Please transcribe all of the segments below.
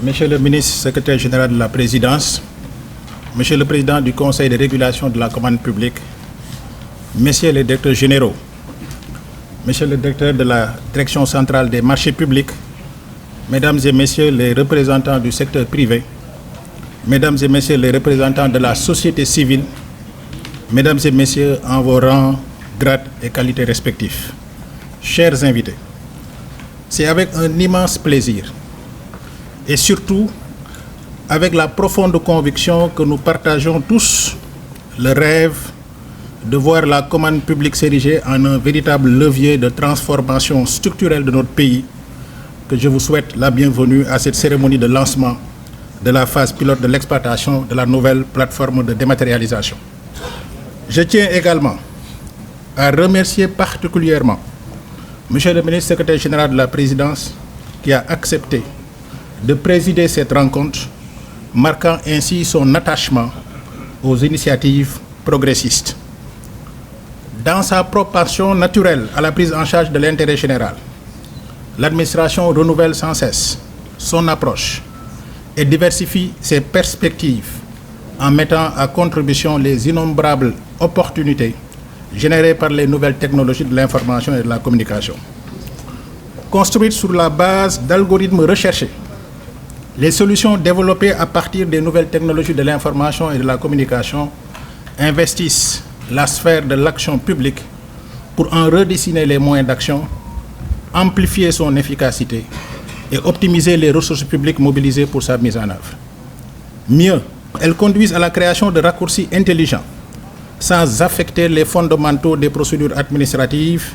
Monsieur le ministre, secrétaire général de la présidence, Monsieur le président du conseil de régulation de la commande publique, Messieurs les directeurs généraux, Monsieur le directeur de la direction centrale des marchés publics, Mesdames et Messieurs les représentants du secteur privé, Mesdames et Messieurs les représentants de la société civile, Mesdames et Messieurs en vos rangs, grades et qualités respectifs, chers invités, c'est avec un immense plaisir et surtout avec la profonde conviction que nous partageons tous le rêve de voir la commande publique s'ériger en un véritable levier de transformation structurelle de notre pays, que je vous souhaite la bienvenue à cette cérémonie de lancement de la phase pilote de l'exploitation de la nouvelle plateforme de dématérialisation. Je tiens également à remercier particulièrement Monsieur le ministre secrétaire général de la présidence qui a accepté de présider cette rencontre, marquant ainsi son attachement aux initiatives progressistes. Dans sa propension naturelle à la prise en charge de l'intérêt général, l'administration renouvelle sans cesse son approche et diversifie ses perspectives en mettant à contribution les innombrables opportunités générées par les nouvelles technologies de l'information et de la communication. Construites sur la base d'algorithmes recherchés, les solutions développées à partir des nouvelles technologies de l'information et de la communication investissent la sphère de l'action publique pour en redessiner les moyens d'action, amplifier son efficacité et optimiser les ressources publiques mobilisées pour sa mise en œuvre. Mieux, elles conduisent à la création de raccourcis intelligents, sans affecter les fondamentaux des procédures administratives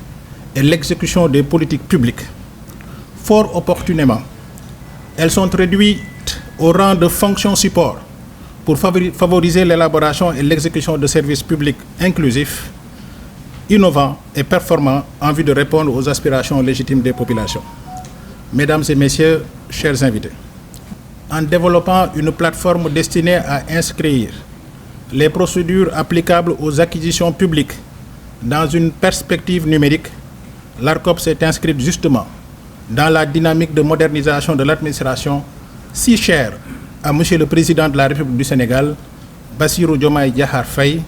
et l'exécution des politiques publiques. Fort opportunément, elles sont réduites au rang de fonctions support pour favoriser l'élaboration et l'exécution de services publics inclusifs, innovants et performants en vue de répondre aux aspirations légitimes des populations. Mesdames et Messieurs, chers invités, en développant une plateforme destinée à inscrire les procédures applicables aux acquisitions publiques dans une perspective numérique, l'ARCOP s'est inscrite justement dans la dynamique de modernisation de l'administration si chère à Monsieur le Président de la République du Sénégal, Bassirou Diomaye Diakhar Faye,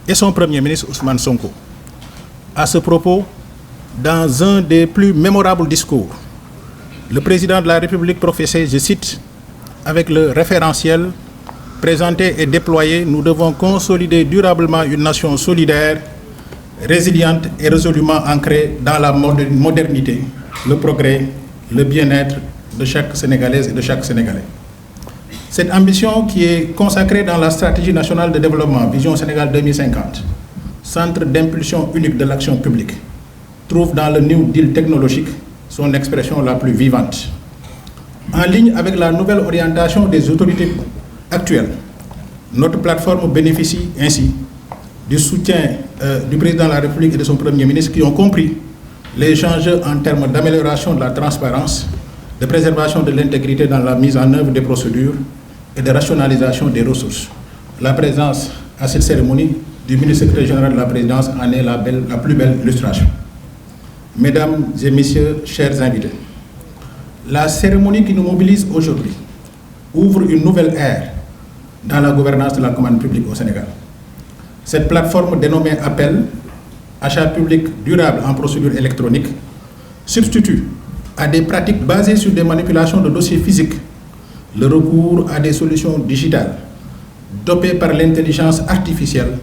et son Premier ministre Ousmane Sonko. À ce propos, dans un des plus mémorables discours, le Président de la République professait, je cite, « Avec le référentiel présenté et déployé, nous devons consolider durablement une nation solidaire, résiliente et résolument ancrée dans la modernité, le progrès, le bien-être de chaque Sénégalaise et de chaque Sénégalais. » Cette ambition qui est consacrée dans la stratégie nationale de développement Vision Sénégal 2050, centre d'impulsion unique de l'action publique, trouve dans le New Deal technologique son expression la plus vivante. En ligne avec la nouvelle orientation des autorités actuelles, notre plateforme bénéficie ainsi du soutien du président de la République et de son Premier ministre qui ont compris les enjeux en termes d'amélioration de la transparence, de préservation de l'intégrité dans la mise en œuvre des procédures et de rationalisation des ressources. La présence à cette cérémonie du ministre secrétaire général de la présidence en est la plus belle illustration. Mesdames et Messieurs, chers invités, la cérémonie qui nous mobilise aujourd'hui ouvre une nouvelle ère dans la gouvernance de la commande publique au Sénégal. Cette plateforme dénommée Appel, achat public durable en procédure électronique, substitue à des pratiques basées sur des manipulations de dossiers physiques le recours à des solutions digitales dopées par l'intelligence artificielle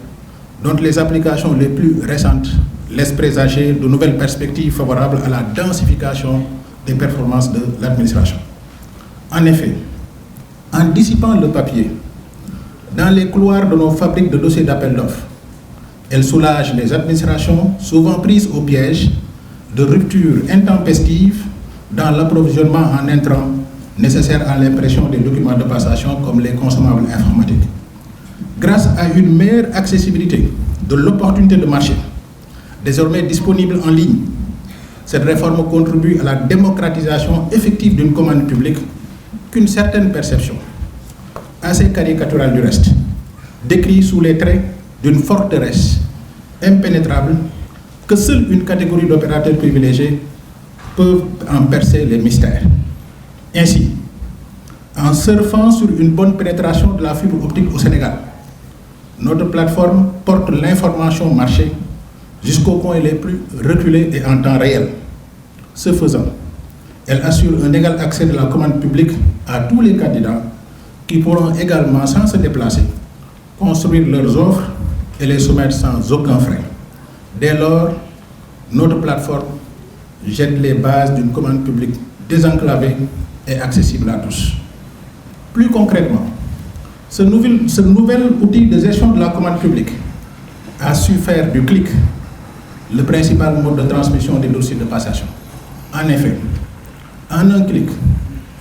dont les applications les plus récentes laissent présager de nouvelles perspectives favorables à la densification des performances de l'administration. En effet, en dissipant le papier dans les couloirs de nos fabriques de dossiers d'appel d'offres, elle soulage les administrations souvent prises au piège de ruptures intempestives dans l'approvisionnement en intrants nécessaires à l'impression des documents de passation comme les consommables informatiques. Grâce à une meilleure accessibilité de l'opportunité de marché, désormais disponible en ligne, cette réforme contribue à la démocratisation effective d'une commande publique qu'une certaine perception, assez caricaturale du reste, décrit sous les traits d'une forteresse impénétrable que seule une catégorie d'opérateurs privilégiés peuvent en percer les mystères. Ainsi, En surfant sur une bonne pénétration de la fibre optique au Sénégal, notre plateforme porte l'information marché jusqu'aux coins les plus reculés et en temps réel. Ce faisant, elle assure un égal accès de la commande publique à tous les candidats qui pourront également, sans se déplacer, construire leurs offres et les soumettre sans aucun frais. Dès lors, notre plateforme jette les bases d'une commande publique désenclavée et accessible à tous. Plus concrètement, ce nouvel outil de gestion de la commande publique a su faire du clic le principal mode de transmission des dossiers de passation. En effet, en un clic,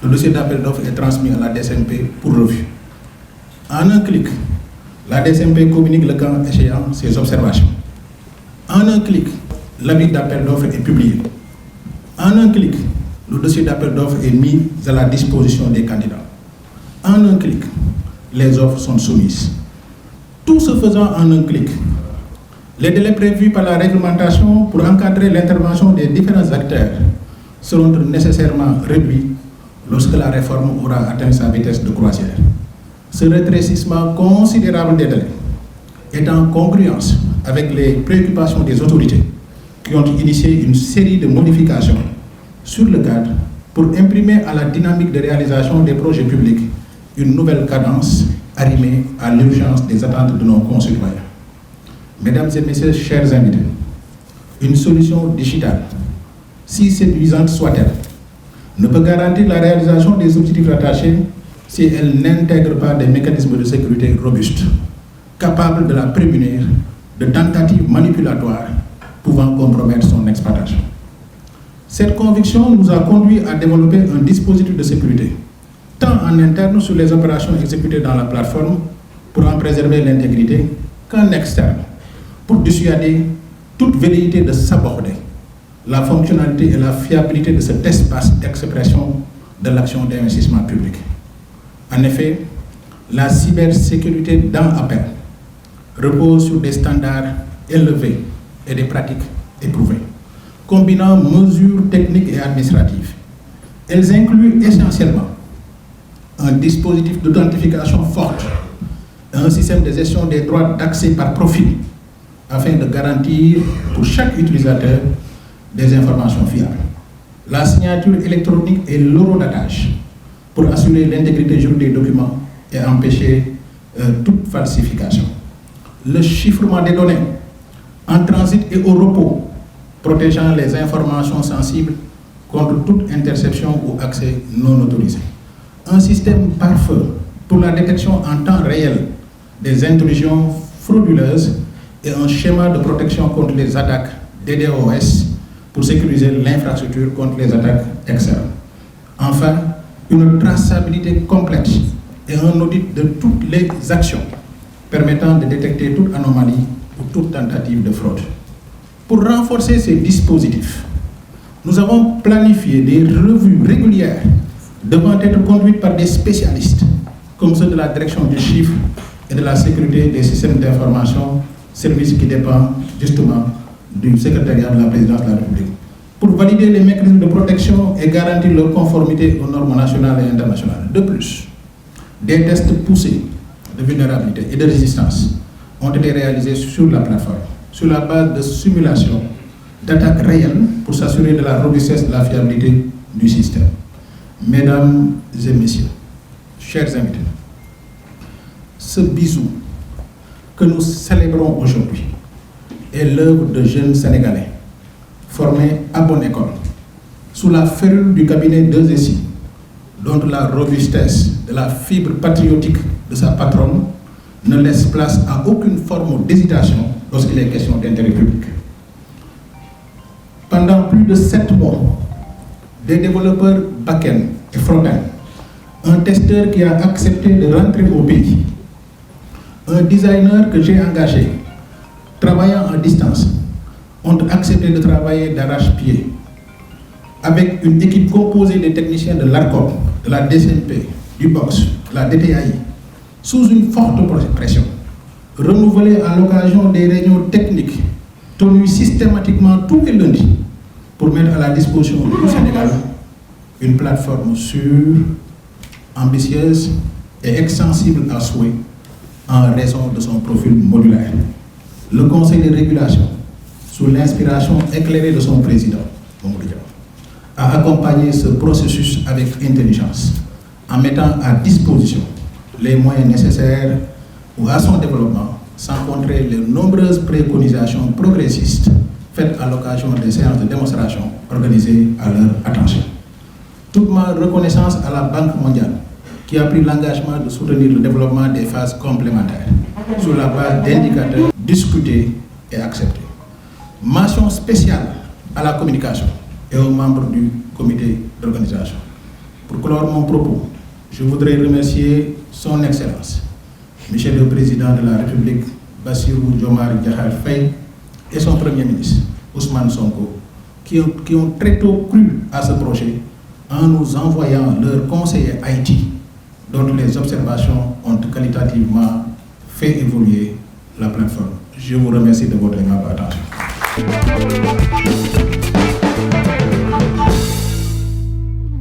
le dossier d'appel d'offres est transmis à la DCMP pour revue. En un clic, la DCMP communique le cas échéant ses observations. En un clic, l'avis d'appel d'offres est publié. En un clic, le dossier d'appel d'offres est mis à la disposition des candidats. En un clic, les offres sont soumises. Tout se faisant en un clic, les délais prévus par la réglementation pour encadrer l'intervention des différents acteurs seront nécessairement réduits lorsque la réforme aura atteint sa vitesse de croisière. Ce rétrécissement considérable des délais est en congruence avec les préoccupations des autorités qui ont initié une série de modifications sur le cadre pour imprimer à la dynamique de réalisation des projets publics une nouvelle cadence arrimée à l'urgence des attentes de nos concitoyens. Mesdames et messieurs, chers invités, une solution digitale, si séduisante soit-elle, ne peut garantir la réalisation des objectifs rattachés si elle n'intègre pas des mécanismes de sécurité robustes, capables de la prémunir de tentatives manipulatoires pouvant compromettre son exploitation. Cette conviction nous a conduit à développer un dispositif de sécurité, tant en interne sur les opérations exécutées dans la plateforme pour en préserver l'intégrité, qu'en externe pour dissuader toute velléité de saborder la fonctionnalité et la fiabilité de cet espace d'expression de l'action d'investissement public. En effet, la cybersécurité dans appel repose sur des standards élevés et des pratiques éprouvées, combinant mesures techniques et administratives. Elles incluent essentiellement un dispositif d'authentification forte et un système de gestion des droits d'accès par profil afin de garantir pour chaque utilisateur des informations fiables. La signature électronique et l'horodatage pour assurer l'intégrité juridique des documents et empêcher toute falsification. Le chiffrement des données en transit et au repos, protégeant les informations sensibles contre toute interception ou accès non autorisé. Un système pare-feu pour la détection en temps réel des intrusions frauduleuses et un schéma de protection contre les attaques DDoS pour sécuriser l'infrastructure contre les attaques externes. Enfin, une traçabilité complète et un audit de toutes les actions permettant de détecter toute anomalie ou toute tentative de fraude. Pour renforcer ces dispositifs, nous avons planifié des revues régulières devant être conduites par des spécialistes, comme ceux de la direction du chiffre et de la sécurité des systèmes d'information, service qui dépend justement du secrétariat de la présidence de la République, pour valider les mécanismes de protection et garantir leur conformité aux normes nationales et internationales. De plus, des tests poussés de vulnérabilité et de résistance ont été réalisés sur la plateforme, sur la base de simulations d'attaques réelles pour s'assurer de la robustesse et de la fiabilité du système. Mesdames et messieurs, chers invités, ce bisou que nous célébrons aujourd'hui est l'œuvre de jeunes Sénégalais formés à bonne école, sous la férule du cabinet 2SI, dont la robustesse de la fibre patriotique de sa patronne ne laisse place à aucune forme d'hésitation lorsqu'il est question d'intérêt public. Pendant plus de 7 mois, des développeurs back-end et front-end, un testeur qui a accepté de rentrer au pays, un designer que j'ai engagé, travaillant en distance, ont accepté de travailler d'arrache-pied avec une équipe composée des techniciens de l'ARCOP, de la DCMP, du BOX, de la DTAI, sous une forte pression, renouvelée à l'occasion des réunions techniques tenues systématiquement tous les lundis pour mettre à la disposition du Sénégal une plateforme sûre, ambitieuse et extensible à souhait en raison de son profil modulaire. Le Conseil de régulation, sous l'inspiration éclairée de son président, Mamadou Dia, a accompagné ce processus avec intelligence, en mettant à disposition les moyens nécessaires à son développement, sans compter les nombreuses préconisations progressistes faites à l'occasion des séances de démonstration organisées à leur attention. Toute ma reconnaissance à la Banque mondiale, qui a pris l'engagement de soutenir le développement des phases complémentaires sur la base d'indicateurs discutés et acceptés. Mention spéciale à la communication et aux membres du comité d'organisation. Pour clore mon propos, je voudrais remercier son Excellence, Monsieur le Président de la République, Bassirou Diomaye Diakhar Faye, et son Premier ministre, Ousmane Sonko, qui ont très tôt cru à ce projet en nous envoyant leurs conseillers Haïti, dont les observations ont qualitativement fait évoluer la plateforme. Je vous remercie de votre aimable attention.